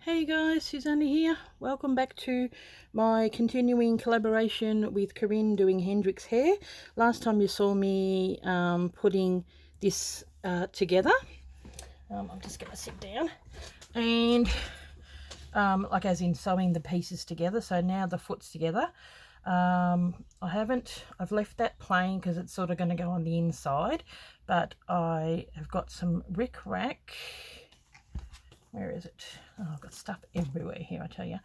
Hey guys, Susanna here. Welcome back to my continuing collaboration with Corrine doing Hendricks Hare. Last time you saw me putting this together. I'm just going to sit down and like as in sewing the pieces together. So now the foot's together. I've left that plain because it's sort of going to go on the inside, but I have got some rickrack. Where is it? Oh, I've got stuff everywhere here, I tell you.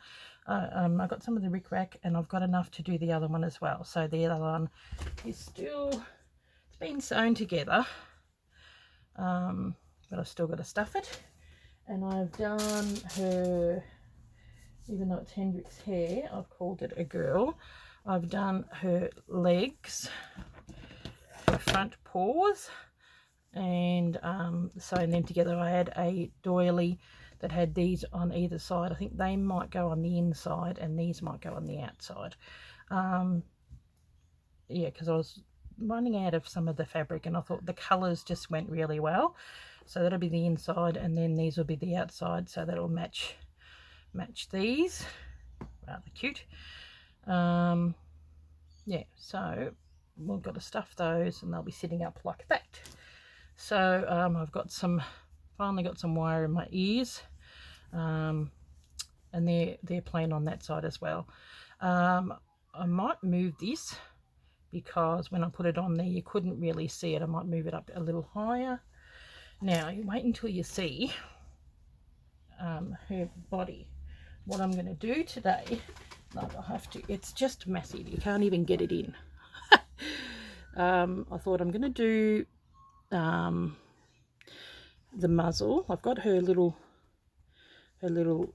I've got some of the rickrack and I've got enough to do the other one as well. So the other one is still, it's been sewn together, but I've still got to stuff it. And I've done her, even though it's Hendricks Hare, I've called it a girl. I've done her legs, her front paws, and sewing them together. I had a doily that had these on either side. I think they might go on the inside and these might go on the outside. Yeah, because I was running out of some of the fabric and I thought the colours just went really well. So that'll be the inside and then these will be the outside, so that'll match these. Rather cute. Yeah, so we've got to stuff those and they'll be sitting up like that. So I've got finally got some wire in my ears, and they're plain on that side as well. I might move this because when I put it on there you couldn't really see it. I might move it up a little higher. Now you wait until you see her body. What I'm going to do today, like I have to, it's just massive, you can't even get it in. I thought I'm going to do the muzzle. I've got her little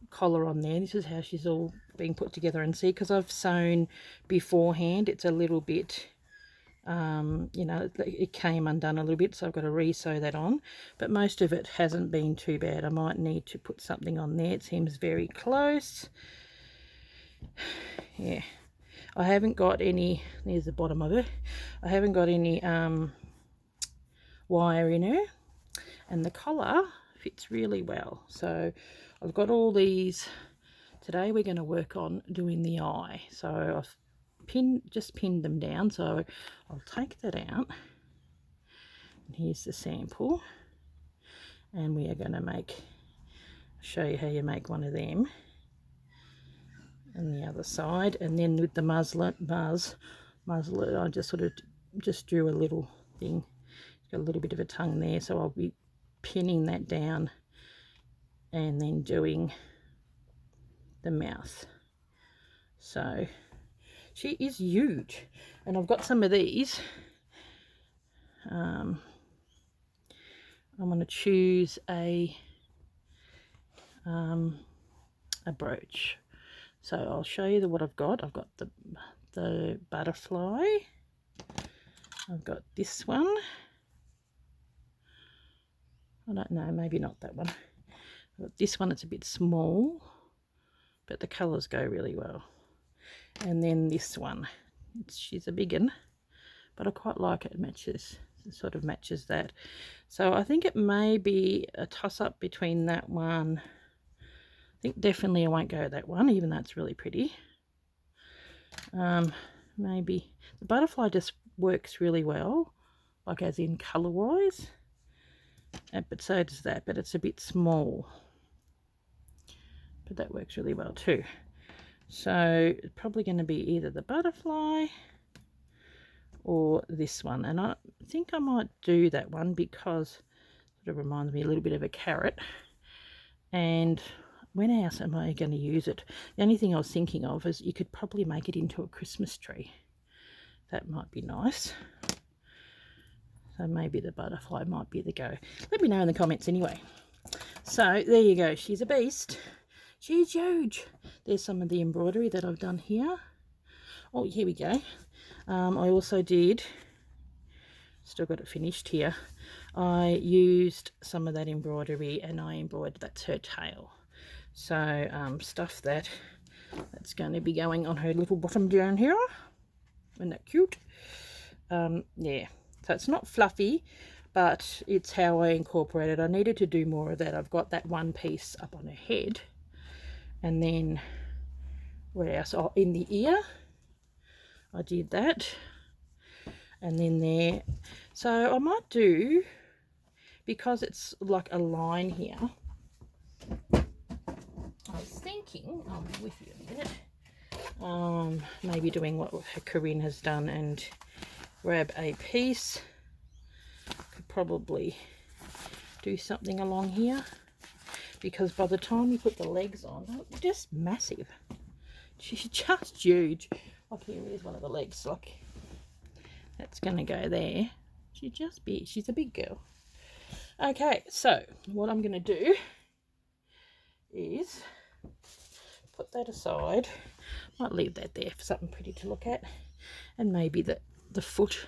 collar on there. This is how she's all being put together, and see, because I've sewn beforehand, it's a little bit you know, it came undone a little bit, so I've got to re-sew that on, but most of it hasn't been too bad. I might need to put something on there. It seems very close. Yeah, I haven't got any, there's the bottom of it, I haven't got any wire in her, and the collar fits really well. So I've got all these. Today we're going to work on doing the eye, so I've just pinned them down, so I'll take that out. And here's the sample, and we are going to show you how you make one of them and the other side. And then with the muzzle, I just drew a little thing. It's got a little bit of a tongue there, so I'll be pinning that down and then doing the mouth. So she is huge, and I've got some of these. I'm going to choose a brooch. So I'll show you what I've got. I've got the butterfly. I've got this one. I don't know, maybe not that one. I've got this one, it's a bit small, but the colours go really well. And then this one, she's a big one, but I quite like it. It sort of matches that. So I think it may be a toss-up between that one. I think definitely I won't go that one, even though it's really pretty. Maybe the butterfly just works really well, like as in colour-wise. But so does that, but it's a bit small. But that works really well too. So it's probably going to be either the butterfly or this one, and I think I might do that one because it sort of reminds me a little bit of a carrot. And when else am I going to use it? The only thing I was thinking of is you could probably make it into a Christmas tree. That might be nice. So maybe the butterfly might be the go. Let me know in the comments anyway. So there you go. She's a beast. She's huge. There's some of the embroidery that I've done here. Oh, here we go. I also did, still got it finished here, I used some of that embroidery and I embroidered, that's her tail. So stuff that's going to be going on her little bottom down here. Isn't that cute? Yeah, so it's not fluffy, but it's how I incorporated. I needed to do more of that. I've got that one piece up on her head, And then where else? Oh, in the ear I did that, and then there. So I might do, because it's like a line here, I was thinking, I'll be with you in a minute, maybe doing what Corrine has done and grab a piece. Could probably do something along here, because by the time you put the legs on, they're just massive. She's just huge. Like, here's one of the legs, like that's gonna go there. She's a big girl. Okay, so what I'm gonna do is put that aside. Might leave that there for something pretty to look at, and maybe the foot,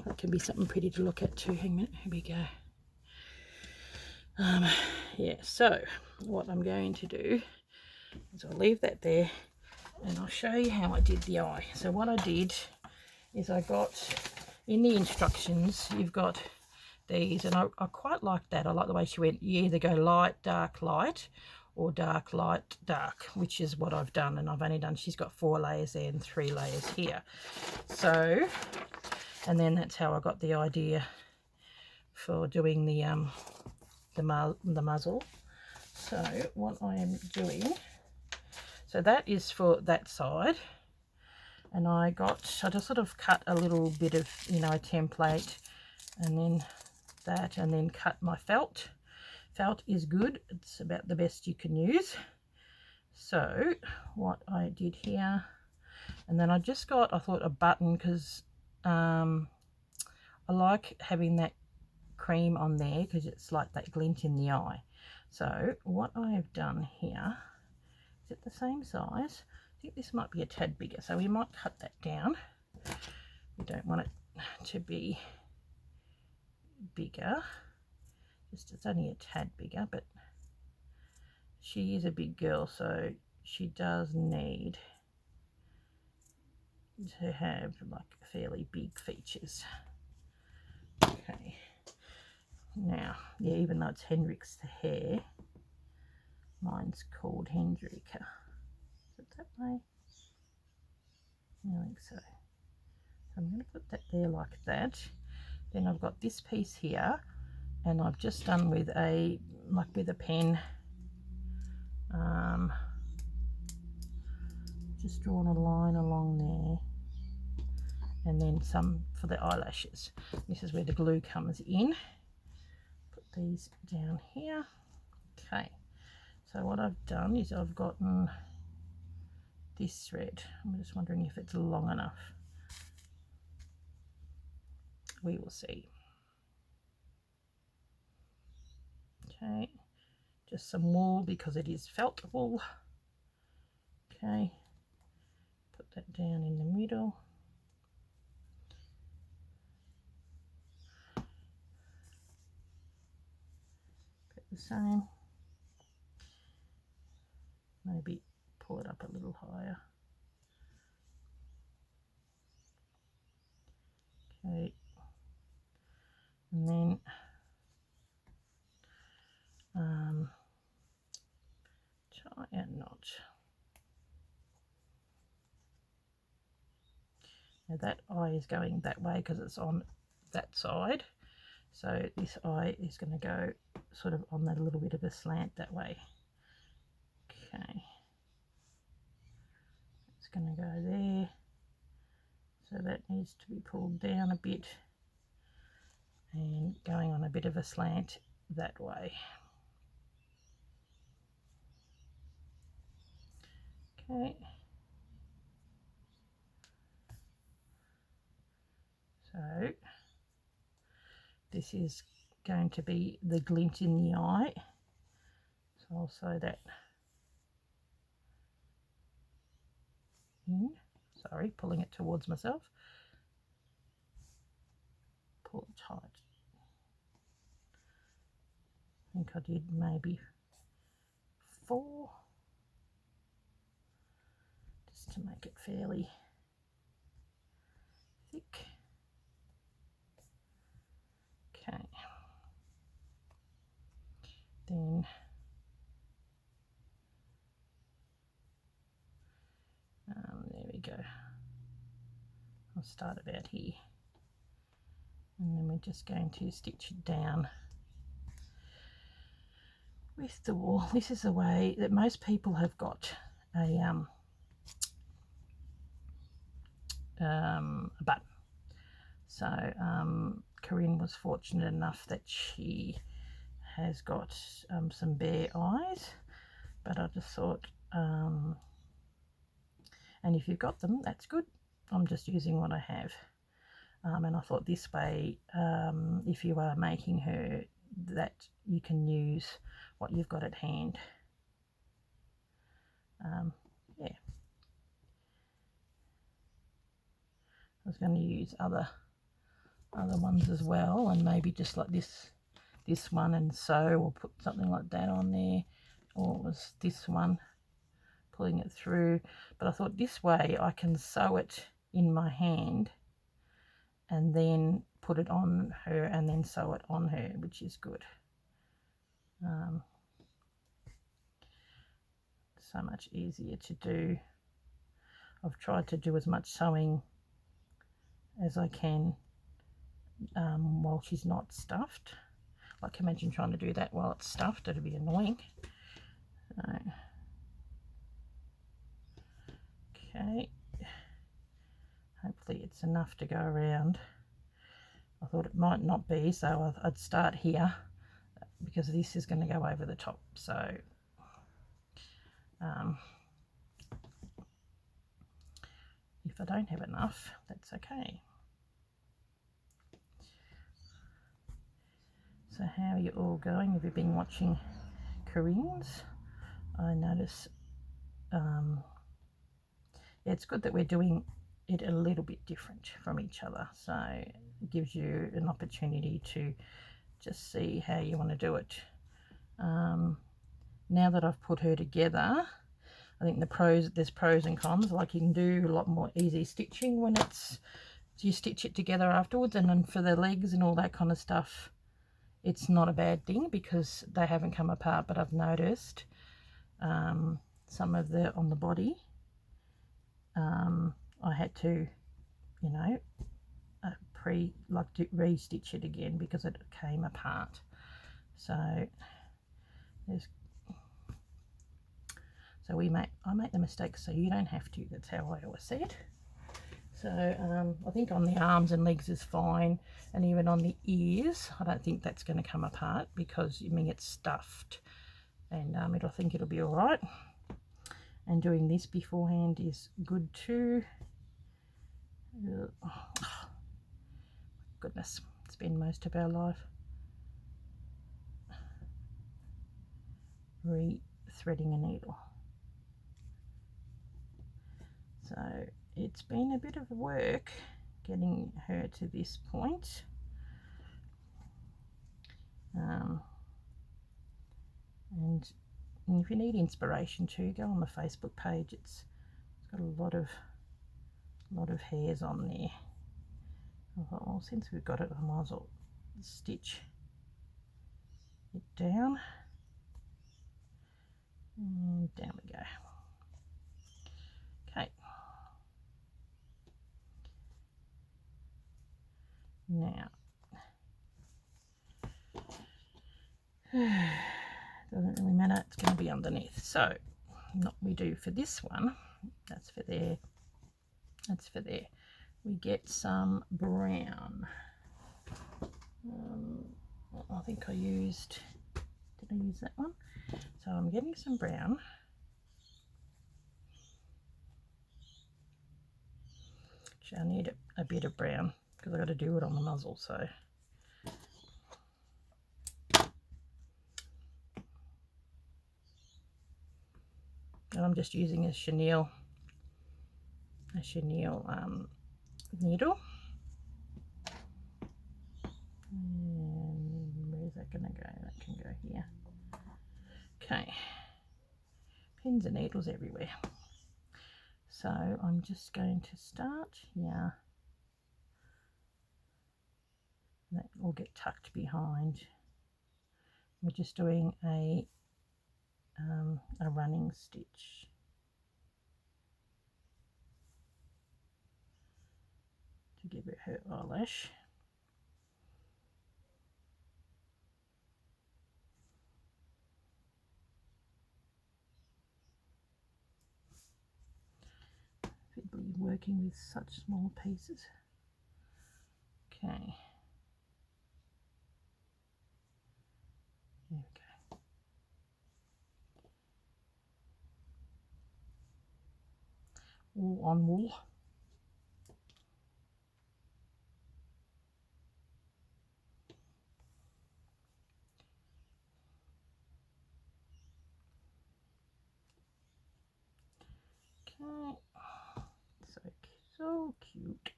that can be something pretty to look at too. Hang on a minute, here we go. Yeah, so what I'm going to do is I'll leave that there, and I'll show you how I did the eye. So what I did is I got, in the instructions, you've got these, and I quite like that. I like the way she went, you either go light, or dark, light, dark, which is what I've done. And I've only done, she's got 4 layers there and 3 layers here. So, and then that's how I got the idea for doing the muzzle. So what I am doing, so that is for that side, and I just sort of cut a little bit of, you know, a template, and then that, and then cut my felt. Felt is good, it's about the best you can use. So what I did here, and then I just got, I thought, a button, because I like having that cream on there, because it's like that glint in the eye. So what I have done here, is it the same size? I think this might be a tad bigger, so we might cut that down. We don't want it to be bigger, just it's only a tad bigger, but she is a big girl, so she does need to have like fairly big features. Okay, now, yeah, even though it's Hendricks the Hare, mine's called Hendricks. Is it that way? I think so. So I'm going to put that there like that. Then I've got this piece here, and I've just done with a, like with a pen, just drawn a line along there, and then some for the eyelashes. This is where the glue comes in. Put these down here. Okay, so what I've done is I've gotten this thread. I'm just wondering if it's long enough. We will see. Okay, just some wool, because it is felt wool. Okay, put that down in the middle. Put the same. Maybe pull it up a little higher. Okay, and then tie a knot. Now that eye is going that way because it's on that side, so this eye is going to go sort of on that, a little bit of a slant that way. Okay, it's going to go there, so that needs to be pulled down a bit and going on a bit of a slant that way. Okay, so this is going to be the glint in the eye, so I'll sew that in. Sorry, pulling it towards myself. Pull it tight. I think I did maybe 4, just to make it fairly thick. Okay, then go. I'll start about here, and then we're just going to stitch it down with the wool. This is the way that most people have got a button. So Corrine was fortunate enough that she has got some bare eyes, but I just thought, and if you've got them, that's good. I'm just using what I have, and I thought this way, if you are making her, that you can use what you've got at hand. Yeah, I was going to use other ones as well, and maybe just like this one and sew, or put something like that on there, or it was this one, pulling it through. But I thought this way I can sew it in my hand and then put it on her and then sew it on her, which is good. So much easier to do. I've tried to do as much sewing as I can while she's not stuffed. Like, imagine trying to do that while it's stuffed, it'd be annoying. So, okay, hopefully it's enough to go around. I thought it might not be, so I'd start here because this is going to go over the top. So if I don't have enough, that's okay. So how are you all going? Have you been watching Corrine's? I notice it's good that we're doing it a little bit different from each other, so it gives you an opportunity to just see how you want to do it. Now that I've put her together, I think there's pros and cons. Like, you can do a lot more easy stitching when you stitch it together afterwards, and then for the legs and all that kind of stuff, it's not a bad thing because they haven't come apart. But I've noticed some of the on the body, I had to, you know, re-stitch it again because it came apart. So I make the mistakes so you don't have to. That's how I always say it. So I think on the arms and legs is fine, and even on the ears I don't think that's going to come apart because, I mean, it's stuffed, and I think it'll be all right. And doing this beforehand is good too. Oh, goodness, it's been most of our life re-threading a needle. So it's been a bit of work getting her to this point. And if you need inspiration too, go on the Facebook page. It's got a lot of hairs on there. I thought, well, since we've got it, I might as well stitch it down, and down we go. Okay, now doesn't really matter, it's going to be underneath. So what we do for this one, that's for there, that's for there, we get some brown. I think I used, did I use that one? So I'm getting some brown. Actually, I need a bit of brown because I've got to do it on the muzzle. So and I'm just using a chenille needle. And where is that going to go? That can go here. Okay, pins and needles everywhere. So I'm just going to start here. That will get tucked behind. We're just doing a running stitch. give it her eyelash. Fiddly working with such small pieces. Okay. There we go. Wool on wool. Okay. So cute.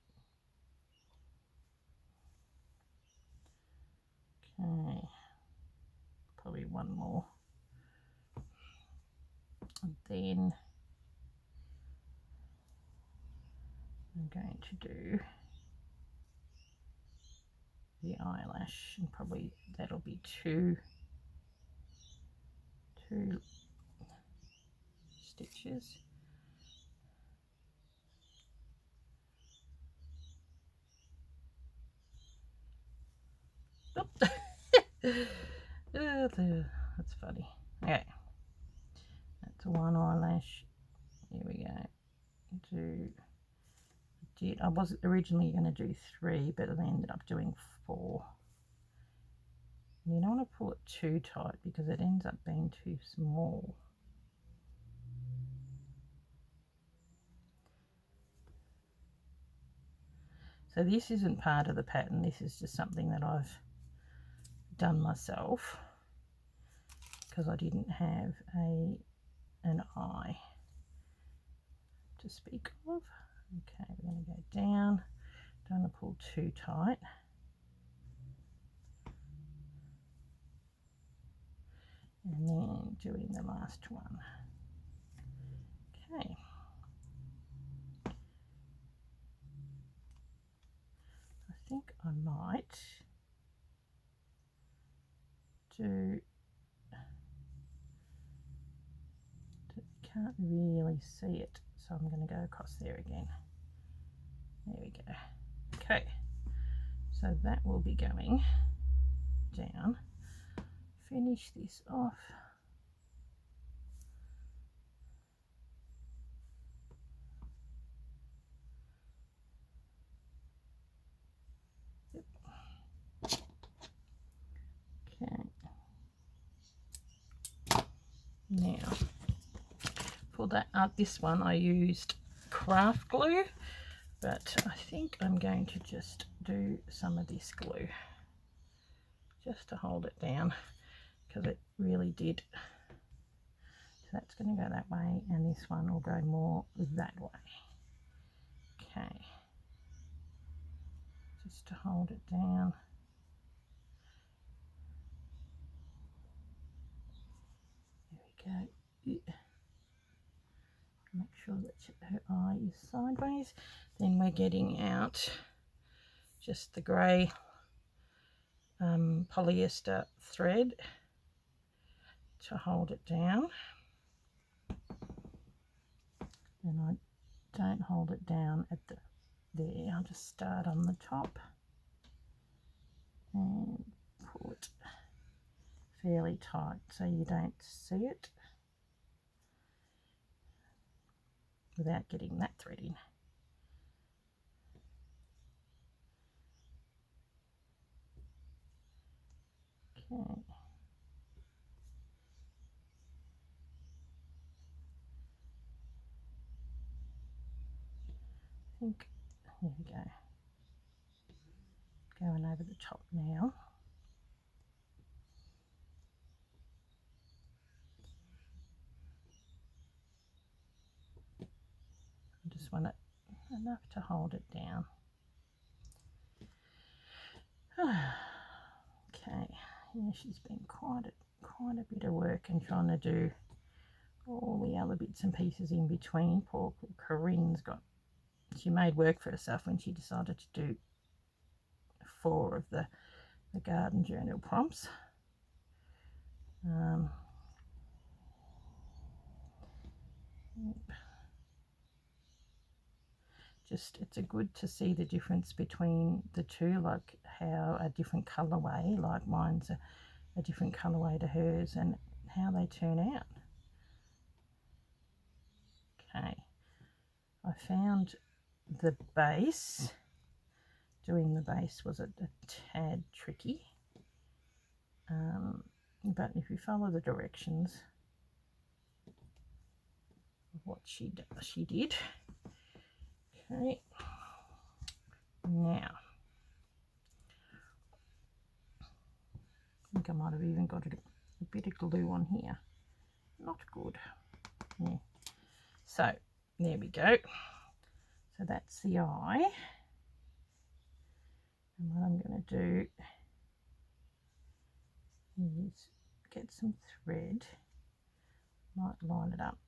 Okay. Probably one more. And then I'm going to do the eyelash, and probably that'll be two stitches. Oh. That's funny. Okay, that's one eyelash. Here we go. I was originally going to do 3, but I ended up doing 4. And you don't want to pull it too tight because it ends up being too small. So this isn't part of the pattern, this is just something that I've done myself because I didn't have an eye to speak of. Okay, we're going to go down, don't want to pull too tight. And then doing the last one. Okay. I think I might do, can't really see it, so I'm going to go across there again. There we go. Okay, so that will be going down. Finish this off. Okay. Now, for that this one I used craft glue, but I think I'm going to just do some of this glue just to hold it down because it really did. So that's going to go that way, and this one will go more that way. Okay, just to hold it down. There we go. Make sure that her eye is sideways. Then we're getting out just the grey polyester thread to hold it down. And I don't hold it down at there. I'll just start on the top and pull it fairly tight so you don't see it without getting that thread in. Okay. I think, here we go. Going over the top now. I just want it enough to hold it down. Okay, yeah, she's been quite a bit of work and trying to do all the other bits and pieces in between. Poor Corrine's she made work for herself when she decided to do 4 of the garden journal prompts. just, it's a good to see the difference between the two, like how a different colorway, like mine's a different colorway to hers, and how they turn out. Okay, I found the base. Doing the base was a tad tricky, but if you follow the directions of what she did. Okay, now I think I might have even got a bit of glue on here. Not good. Yeah. So there we go. So that's the eye. And what I'm going to do is get some thread, might line it up.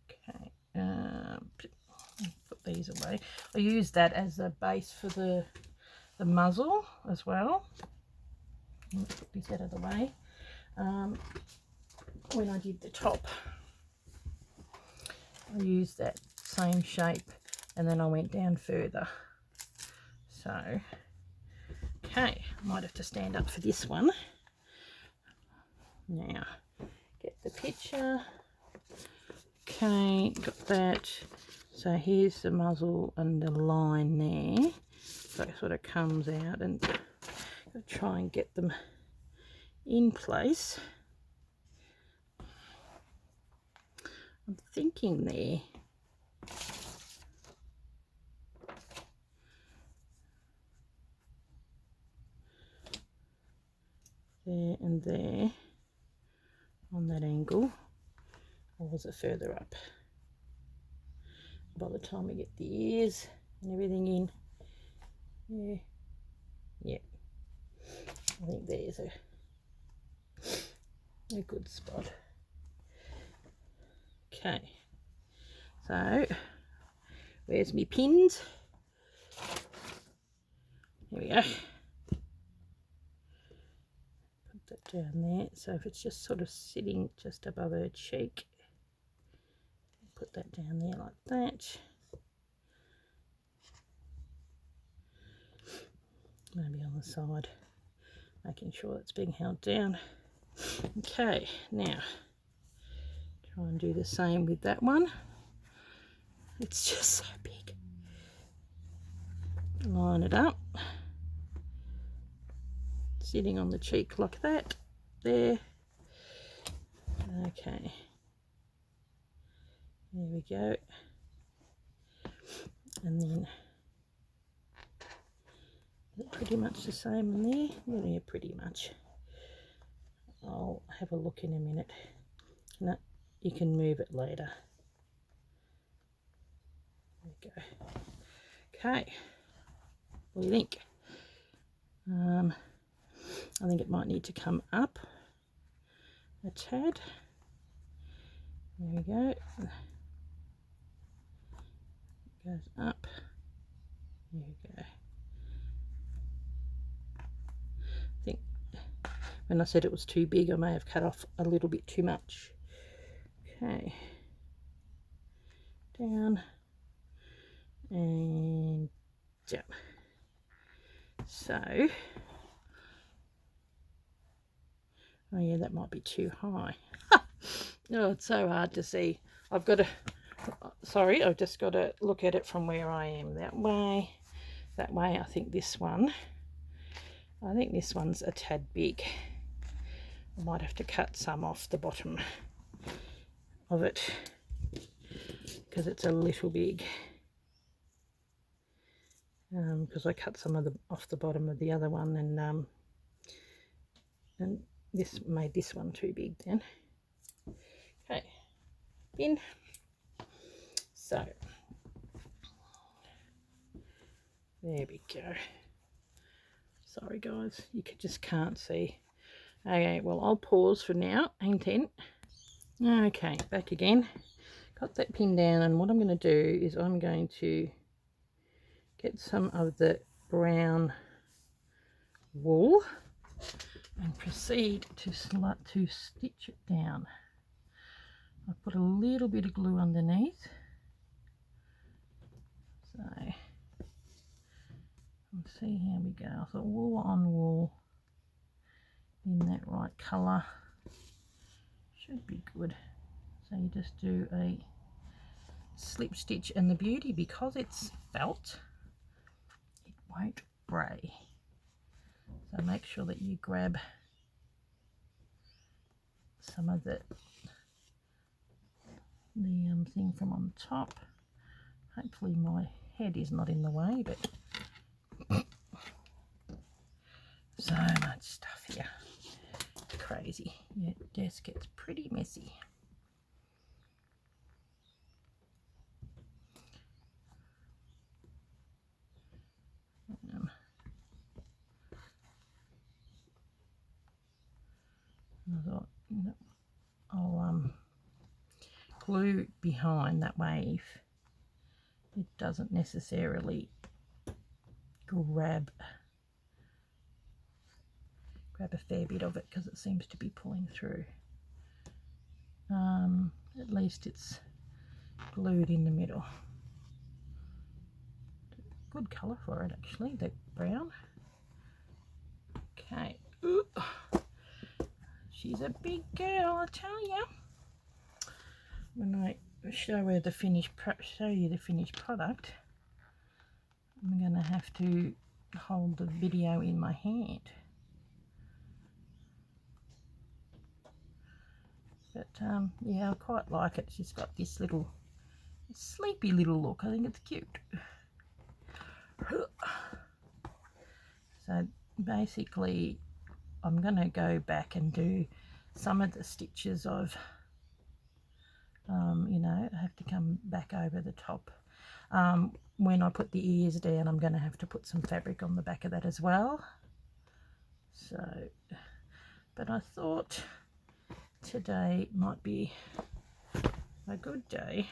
Okay, put these away. I use that as a base for the muzzle as well. Let's put this out of the way. When I did the top, I used that same shape and then I went down further. So, okay, I might have to stand up for this one. Now, get the picture. Okay, got that. So here's the muzzle and the line there. So it sort of comes out, and I'll try and get them in place. I'm thinking there. There and there on that angle, or was it further up? By the time we get the ears and everything in, yeah, I think there's a good spot. Okay, so where's me pins? Here we go. Put that down there. So if it's just sort of sitting just above her cheek, put that down there like that. Maybe on the side, making sure it's being held down. Okay, now try and do the same with that one. It's just so big. Line it up, sitting on the cheek like that. There. Okay. There we go. And then pretty much the same in there. Yeah, pretty much. I'll have a look in a minute. No, you can move it later. There we go. Okay. What do you think? I think it might need to come up a tad. There we go. It goes up. There we go. I think when I said it was too big, I may have cut off a little bit too much. Okay. Down and down. So, oh yeah, that might be too high. Oh, it's so hard to see. I've got to, sorry, I've just got to look at it from where I am. That way, I think this one's a tad big. I might have to cut some off the bottom of it because it's a little big. Because I cut some of off the bottom of the other one, and this made this one too big then. Okay, in. So there we go. Sorry guys, you just can't see. Okay, well I'll pause for now. Hang 10. Okay, back again. Got that pin down, and what I'm going to do is I'm going to get some of the brown wool, and proceed to stitch it down. I put a little bit of glue underneath, so we'll see how we go. I thought wool on wool in that right colour should be good. So you just do a slip stitch, and the beauty, because it's felt, it won't fray. So make sure that you grab some of the thing from on top. Hopefully my head is not in the way, but so much stuff here. It's crazy. Your desk gets pretty messy. I thought, I'll glue behind, that way if it doesn't necessarily grab a fair bit of it, because it seems to be pulling through. At least it's glued in the middle. Good colour for it actually, the brown. Okay. Ooh. She's a big girl, I tell you. When I show you the finished product, I'm going to have to hold the video in my hand. But yeah, I quite like it. She's got this little sleepy little look. I think it's cute. So basically I'm going to go back and do some of the stitches I've you know, I have to come back over the top. When I put the ears down, I'm going to have to put some fabric on the back of that as well. So, but I thought today might be a good day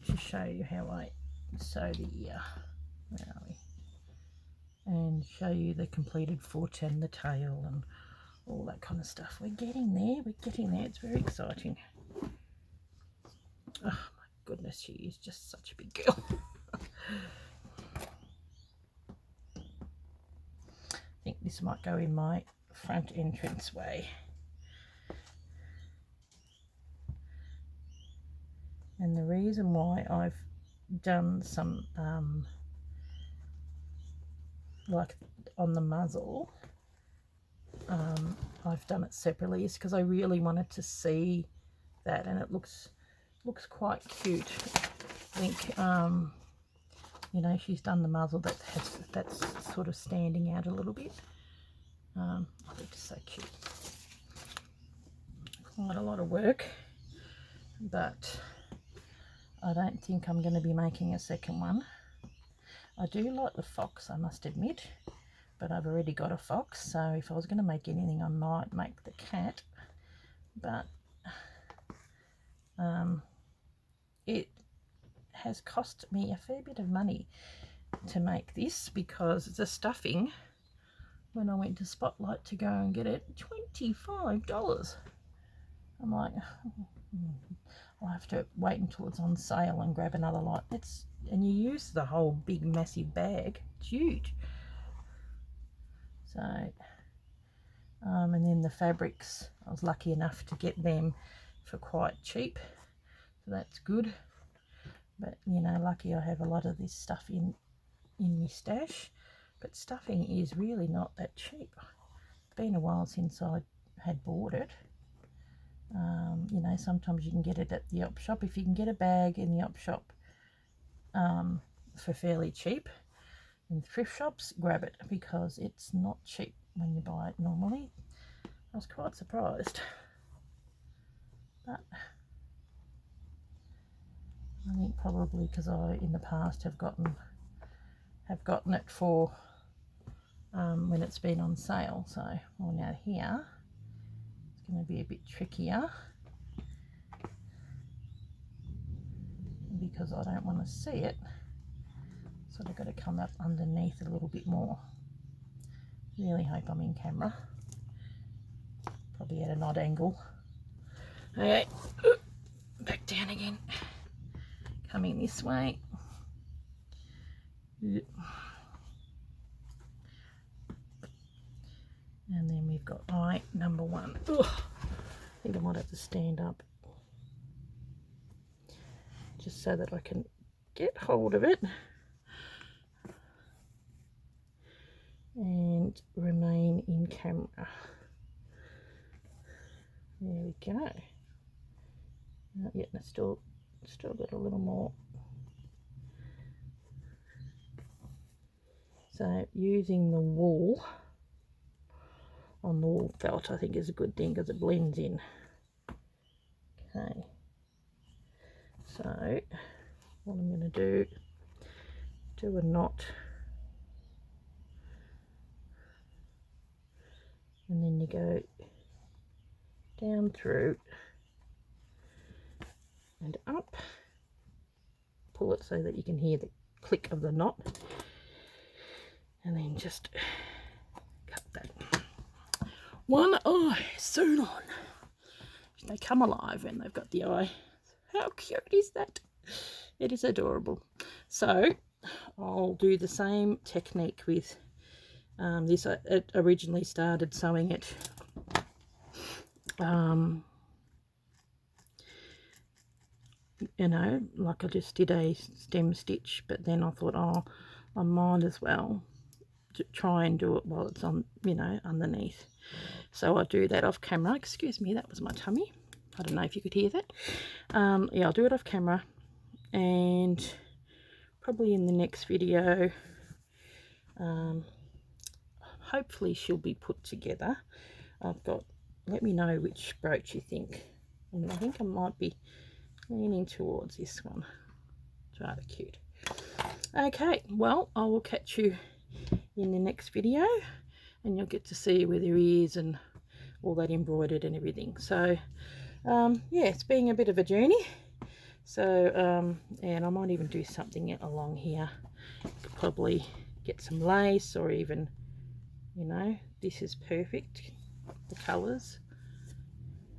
to show you how I sew the ear. Where are we? And show you the completed foot and the tail and all that kind of stuff. We're getting there. It's very exciting. Oh my goodness, she is just such a big girl. I think this might go in my front entrance way. And the reason why I've done some like on the muzzle, I've done it separately, is because I really wanted to see that, and it looks quite cute. I think you know, she's done the muzzle that's sort of standing out a little bit. I think it's so cute. Quite a lot of work, but I don't think I'm going to be making a second one. I do like the fox, I must admit, but I've already got a fox, so if I was going to make anything, I might make the cat. But it has cost me a fair bit of money to make this, because the stuffing, when I went to Spotlight to go and get it, $25. I'm like, I'll have to wait until it's on sale and grab another lot. And you use the whole big massive bag. It's huge. So and then the fabrics, I was lucky enough to get them for quite cheap, so that's good. But you know, lucky I have a lot of this stuff in my stash. But stuffing is really not that cheap. It's been a while since I had bought it. You know, sometimes you can get it at the op shop. If you can get a bag in the op shop for fairly cheap, in thrift shops, grab it, because it's not cheap when you buy it normally. I was quite surprised, but I think probably because I in the past have gotten it for when it's been on sale. So, well, now here it's going to be a bit trickier, because I don't want to see it, so I've got to come up underneath a little bit more. Really hope I'm in camera. Probably at an odd angle. Okay, back down again. Coming this way. And then we've got eye number 1. Ugh, I think I might have to stand up just so that I can get hold of it and remain in camera. There we go. Yeah, that's still got a little more. So using the wool on the wool felt I think is a good thing because it blends in. Okay. So what I'm going to do a knot, and then you go down through and up, pull it so that you can hear the click of the knot, and then just cut that one eye sewn on. They come alive when they've got the eye. How cute is that? It is adorable. So I'll do the same technique with this. I originally started sewing it you know, like I just did a stem stitch, but then I thought, oh, I might as well try and do it while it's on, you know, underneath. So I do that off camera. Excuse me, that was my tummy. I don't know if you could hear that. Yeah, I'll do it off camera, and probably in the next video, hopefully she'll be put together. I've got, let me know which brooch you think. And I think I might be leaning towards this one. It's rather cute. Okay, well, I will catch you in the next video, and you'll get to see where there is and all that embroidered and everything. So yeah, it's been a bit of a journey. So and I might even do something along here. Could probably get some lace, or even, you know, this is perfect, the colors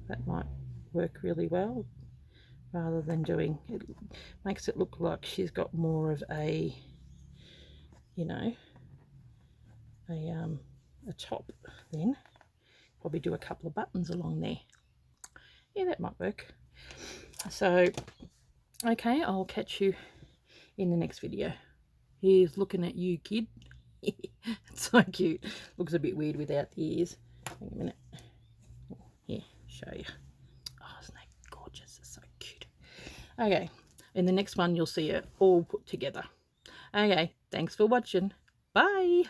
that might work really well, rather than doing it. Makes it look like she's got more of a, you know, a top. Then probably do a couple of buttons along there. Yeah, that might work. So okay, I'll catch you in the next video. Here's looking at you, kid. It's so cute. Looks a bit weird without the ears. Wait a minute. Here, show you. Oh, isn't that gorgeous? It's so cute. Okay, in the next one you'll see it all put together. Okay, thanks for watching. Bye.